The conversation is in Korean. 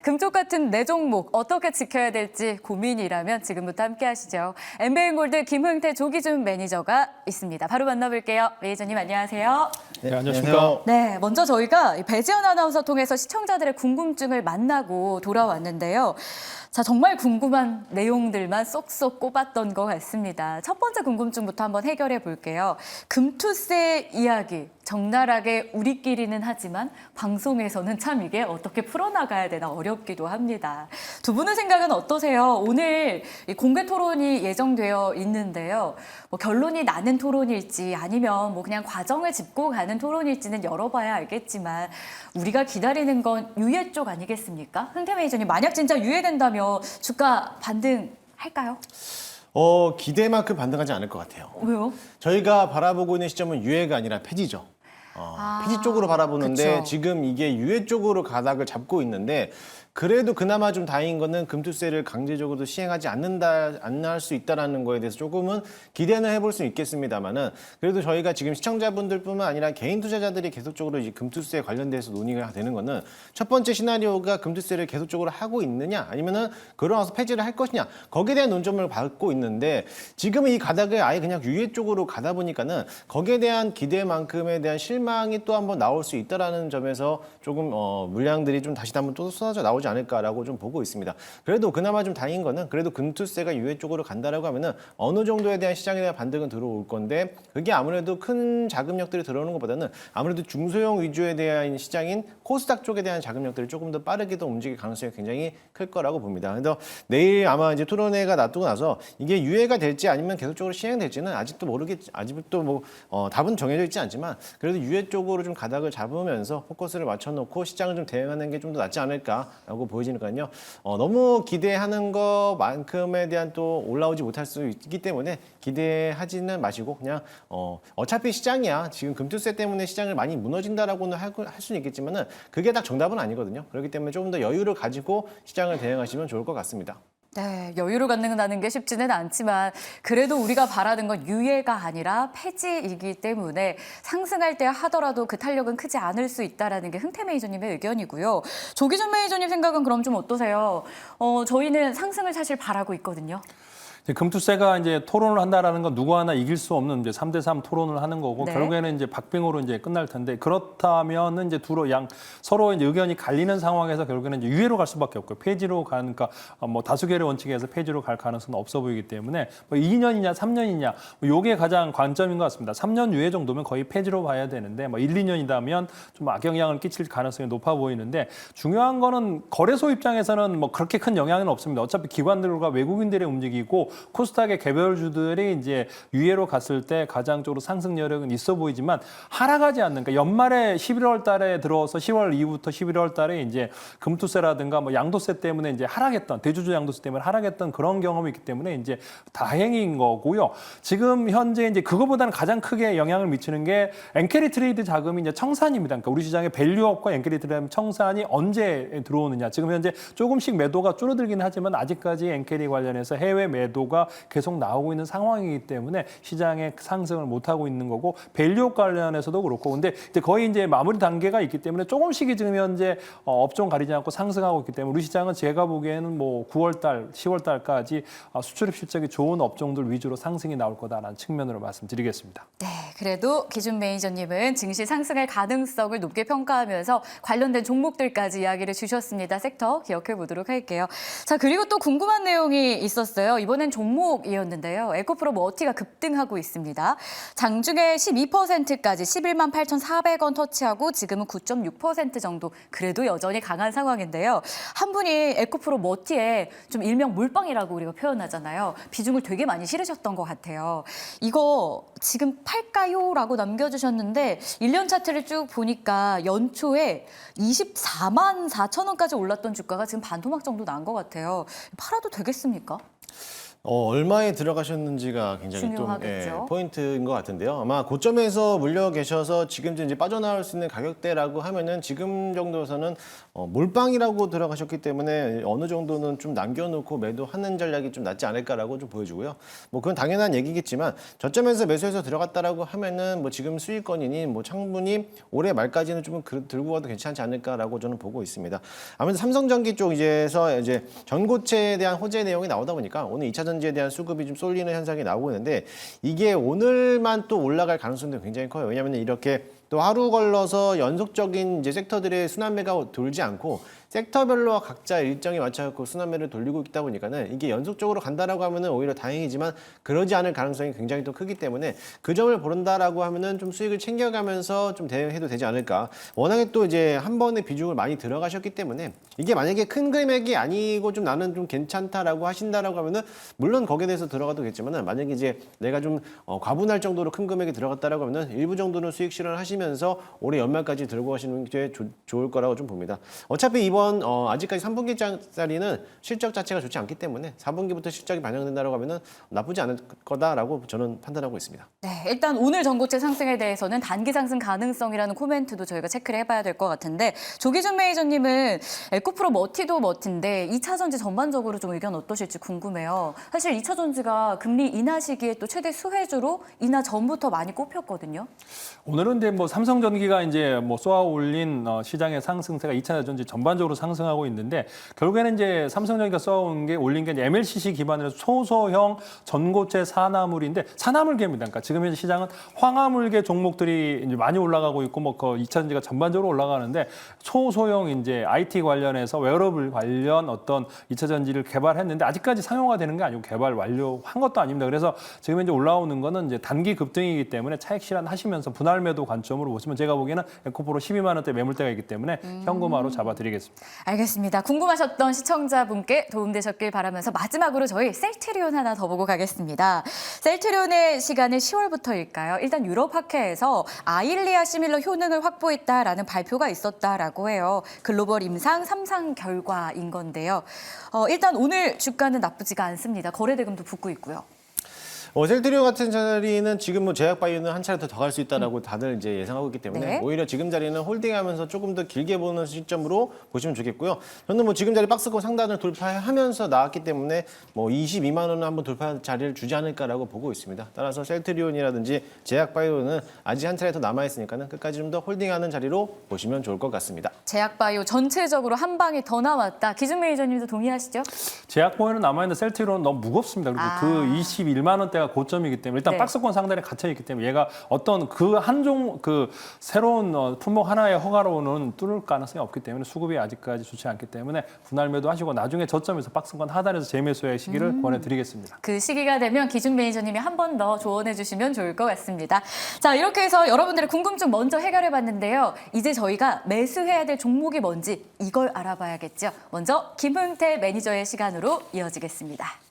금쪽 같은 내 종목 어떻게 지켜야 될지 고민이라면 지금부터 함께 하시죠. 엠베인골드 김흥태 조기준 매니저가 있습니다. 바로 만나볼게요. 매니저님 안녕하세요. 네, 안녕하십니까. 네, 먼저 저희가 배지연 아나운서 통해서 시청자들의 궁금증을 만나고 돌아왔는데요. 자, 정말 궁금한 내용들만 쏙쏙 꼽았던 것 같습니다. 첫 번째 궁금증부터 한번 해결해 볼게요. 금투세 이야기 적나라하게 우리끼리는 하지만 방송에서는 참 이게 어떻게 풀어나가야 되나 어렵기도 합니다. 두 분의 생각은 어떠세요? 오늘 공개 토론이 예정되어 있는데요. 뭐 결론이 나는 토론일지 아니면 뭐 그냥 과정을 짚고 가는 토론일지는 열어봐야 알겠지만 우리가 기다리는 건 유예 쪽 아니겠습니까? 흥태 매니저님, 만약 진짜 유예된다면 주가 반등할까요? 기대만큼 반등하지 않을 것 같아요. 왜요? 저희가 바라보고 있는 시점은 유예가 아니라 폐지죠. 폐지 쪽으로 바라보는데 그쵸. 지금 이게 유예 쪽으로 가닥을 잡고 있는데 그래도 그나마 좀 다행인 거는 금투세를 강제적으로 시행하지 안 할 수 있다는 거에 대해서 조금은 기대는 해볼 수 있겠습니다만은 그래도 저희가 지금 시청자분들뿐만 아니라 개인 투자자들이 계속적으로 이 금투세 관련돼서 논의가 되는 거는 첫 번째 시나리오가 금투세를 계속적으로 하고 있느냐 아니면은 그러나서 폐지를 할 것이냐 거기에 대한 논점을 받고 있는데 지금 이 가닥을 아예 그냥 유예 쪽으로 가다 보니까는 거기에 대한 기대만큼에 대한 실망이 또 한번 나올 수 있다라는 점에서 조금 물량들이 좀 다시 한번 또 쏟아져 나오지 않을까라고 좀 보고 있습니다. 그래도 그나마 좀 다행인 거는 그래도 금투세가 유예 쪽으로 간다라고 하면은 어느 정도에 대한 시장에 대한 반등은 들어올 건데 그게 아무래도 큰 자금력들이 들어오는 것보다는 아무래도 중소형 위주에 대한 시장인 코스닥 쪽에 대한 자금력들이 조금 더 빠르게 더 움직일 가능성이 굉장히 클 거라고 봅니다. 그래서 내일 아마 이제 토론회가 놔두고 나서 이게 유예가 될지 아니면 계속적으로 시행될지는 아직도 뭐 답은 정해져 있지 않지만 그래도 유예 쪽으로 좀 가닥을 잡으면서 포커스를 맞춰놓고 시장을 좀 대응하는 게 좀 더 낫지 않을까라고 보여지니까요. 너무 기대하는 것만큼에 대한 또 올라오지 못할 수 있기 때문에 기대하지는 마시고 그냥 어차피 시장이야. 지금 금투세 때문에 시장을 많이 무너진다라고는 할 수는 있겠지만은 그게 딱 정답은 아니거든요. 그렇기 때문에 조금 더 여유를 가지고 시장을 대응하시면 좋을 것 같습니다. 네, 여유를 갖는다는 게 쉽지는 않지만 그래도 우리가 바라는 건 유예가 아니라 폐지이기 때문에 상승할 때 하더라도 그 탄력은 크지 않을 수 있다는 게 흥태 매니저님의 의견이고요. 조기준 매니저님 생각은 그럼 좀 어떠세요? 저희는 상승을 사실 바라고 있거든요. 금투세가 이제 토론을 한다라는 건 누구 하나 이길 수 없는 이제 3대3 토론을 하는 거고 네. 결국에는 이제 박빙으로 이제 끝날 텐데 그렇다면은 이제 서로 이제 의견이 갈리는 상황에서 결국에는 이제 유예로 갈 수밖에 없고요. 폐지로 가니까 뭐 다수결의 원칙에서 폐지로 갈 가능성은 없어 보이기 때문에 뭐 2년이냐 3년이냐 뭐 요게 가장 관점인 것 같습니다. 3년 유예 정도면 거의 폐지로 봐야 되는데 뭐 1, 2년이라면 좀 악영향을 끼칠 가능성이 높아 보이는데 중요한 거는 거래소 입장에서는 뭐 그렇게 큰 영향은 없습니다. 어차피 기관들과 외국인들이 움직이고 코스닥의 개별주들이 이제 유예로 갔을 때 가장적으로 상승 여력은 있어 보이지만 하락하지 않는, 그러니까 연말에 11월 달에 들어서 10월 이후부터 11월 달에 이제 금투세라든가 뭐 양도세 때문에 이제 하락했던, 대주주 양도세 때문에 하락했던 그런 경험이 있기 때문에 이제 다행인 거고요. 지금 현재 이제 그거보다는 가장 크게 영향을 미치는 게 엔캐리 트레이드 자금이 이제 청산입니다. 그러니까 우리 시장의 밸류업과 엔캐리 트레이드 청산이 언제 들어오느냐. 지금 현재 조금씩 매도가 줄어들긴 하지만 아직까지 엔캐리 관련해서 해외 매도 가 계속 나오고 있는 상황이기 때문에 시장의 상승을 못 하고 있는 거고 밸류업 관련해서도 그렇고 근데 이제 거의 이제 마무리 단계가 있기 때문에 조금씩이 지금 현재 업종 가리지 않고 상승하고 있기 때문에 우리 시장은 제가 보기에는 뭐 9월 달, 10월 달까지 수출입 실적이 좋은 업종들 위주로 상승이 나올 거다라는 측면으로 말씀드리겠습니다. 네, 그래도 기준 매니저님은 증시 상승할 가능성을 높게 평가하면서 관련된 종목들까지 이야기를 주셨습니다. 섹터 기억해 보도록 할게요. 자, 그리고 또 궁금한 내용이 있었어요. 이번엔 종목이었는데요. 에코프로 머티가 급등하고 있습니다. 장중에 12%까지 11만 8,400원 터치하고 지금은 9.6% 정도 그래도 여전히 강한 상황인데요. 한 분이 에코프로 머티에 좀 일명 몰빵이라고 우리가 표현하잖아요. 비중을 되게 많이 실으셨던 것 같아요. 이거 지금 팔까요? 라고 남겨주셨는데 1년 차트를 쭉 보니까 연초에 24만 4천 원까지 올랐던 주가가 지금 반토막 정도 난 것 같아요. 팔아도 되겠습니까? 얼마에 들어가셨는지가 굉장히 좀 중요하겠죠. 포인트인 것 같은데요. 아마 고점에서 물려 계셔서 지금 이제 빠져나올 수 있는 가격대라고 하면은 지금 정도에서는 몰빵이라고 들어가셨기 때문에 어느 정도는 좀 남겨놓고 매도하는 전략이 좀 낫지 않을까라고 좀 보여주고요. 뭐 그건 당연한 얘기겠지만 저점에서 매수해서 들어갔다라고 하면은 뭐 지금 수익권이니 뭐 충분히 올해 말까지는 좀 들고 가도 괜찮지 않을까라고 저는 보고 있습니다. 아무래도 삼성전기 쪽 이제서 이제 전고체에 대한 호재 내용이 나오다 보니까 오늘 2차 전지에 대한 수급이 좀 쏠리는 현상이 나오고 있는데 이게 오늘만 또 올라갈 가능성도 굉장히 커요. 왜냐하면 이렇게 또 하루 걸러서 연속적인 이제 섹터들의 순환매가 돌지 않고 섹터별로 각자 일정에 맞춰서 순환매를 돌리고 있다 보니까는 이게 연속적으로 간다라고 하면은 오히려 다행이지만 그러지 않을 가능성이 굉장히 또 크기 때문에 그 점을 보른다라고 하면은 좀 수익을 챙겨가면서 좀 대응해도 되지 않을까. 워낙에 또 이제 한 번에 비중을 많이 들어가셨기 때문에 이게 만약에 큰 금액이 아니고 좀 나는 좀 괜찮다라고 하신다라고 하면은 물론 거기에 대해서 들어가도 겠지만은 만약에 이제 내가 좀 과분할 정도로 큰 금액이 들어갔다라고 하면은 일부 정도는 수익 실현하시면서 올해 연말까지 들고 가시는 게 좋을 거라고 좀 봅니다. 어차피 이번 아직까지 3분기짜리는 실적 자체가 좋지 않기 때문에 4분기부터 실적이 반영된다고 하면은 나쁘지 않을 거다라고 저는 판단하고 있습니다. 네, 일단 오늘 전고체 상승에 대해서는 단기 상승 가능성이라는 코멘트도 저희가 체크를 해봐야 될 것 같은데 조기준 매니저님은 에코프로 머티도 머티인데 2차 전지 전반적으로 좀 의견 어떠실지 궁금해요. 사실 2차 전지가 금리 인하 시기에 또 최대 수혜주로 인하 전부터 많이 꼽혔거든요. 오늘은 이제 뭐 삼성전기가 이제 뭐 쏘아 올린 시장의 상승세가 2차 전지 전반적으로 상승하고 있는데 결국에는 이제 삼성전기가 쏘아온 게 올린 게 이제 MLCC 기반으로 소소형 전고체 산화물인데 산화물계입니다. 그러니까 지금 현재 시장은 황화물계 종목들이 이제 많이 올라가고 있고 뭐 그 2차 전지가 전반적으로 올라가는데 소소형 이제 IT 관련해서 웨어러블 관련 어떤 2차 전지를 개발했는데 아직까지 상용화 되는 게 아니고 개발 완료한 것도 아닙니다. 그래서 지금 이제 올라오는 거는 이제 단기 급등이기 때문에 차익 실현하시면서 분할 매도 관점으로 보시면 제가 보기에는 에코프로 12만 원대 매물대가 있기 때문에 현금화로 잡아드리겠습니다. 알겠습니다. 궁금하셨던 시청자분께 도움되셨길 바라면서 마지막으로 저희 셀트리온 하나 더 보고 가겠습니다. 셀트리온의 시간은 10월부터일까요? 일단 유럽학회에서 아일리아 시밀러 효능을 확보했다라는 발표가 있었다라고 해요. 글로벌 임상 3상 결과인 건데요. 일단 오늘 주가는 나쁘지가 않습니다. 거래대금도 붙고 있고요. 셀트리온 같은 자리는 지금 뭐 제약바이오는 한 차례 더 갈 수 있다라고 다들 이제 예상하고 있기 때문에 네. 오히려 지금 자리는 홀딩하면서 조금 더 길게 보는 시점으로 보시면 좋겠고요. 저는 뭐 지금 자리 박스권 상단을 돌파하면서 나왔기 때문에 뭐 22만 원을 한번 돌파 자리를 주지 않을까라고 보고 있습니다. 따라서 셀트리온이라든지 제약바이오는 아직 한 차례 더 남아 있으니까는 끝까지 좀 더 홀딩하는 자리로 보시면 좋을 것 같습니다. 제약바이오 전체적으로 한 방이 더 나왔다. 기준 매니저님도 동의하시죠? 제약보에는 남아있는 셀트리온은 너무 무겁습니다. 그리고 그 21만 원대가 고점이기 때문에 일단 네. 박스권 상단에 갇혀있기 때문에 얘가 어떤 그 새로운 품목 하나의 허가로는 뚫을 가능성이 없기 때문에 수급이 아직까지 좋지 않기 때문에 분할 매도하시고 나중에 저점에서 박스권 하단에서 재매수의 시기를 권해드리겠습니다. 그 시기가 되면 기준 매니저님이 한 번 더 조언해 주시면 좋을 것 같습니다. 자, 이렇게 해서 여러분들의 궁금증 먼저 해결해 봤는데요. 이제 저희가 매수해야 될 종목이 뭔지 이걸 알아봐야겠죠. 먼저 김흥태 매니저의 시간으로 이어지겠습니다.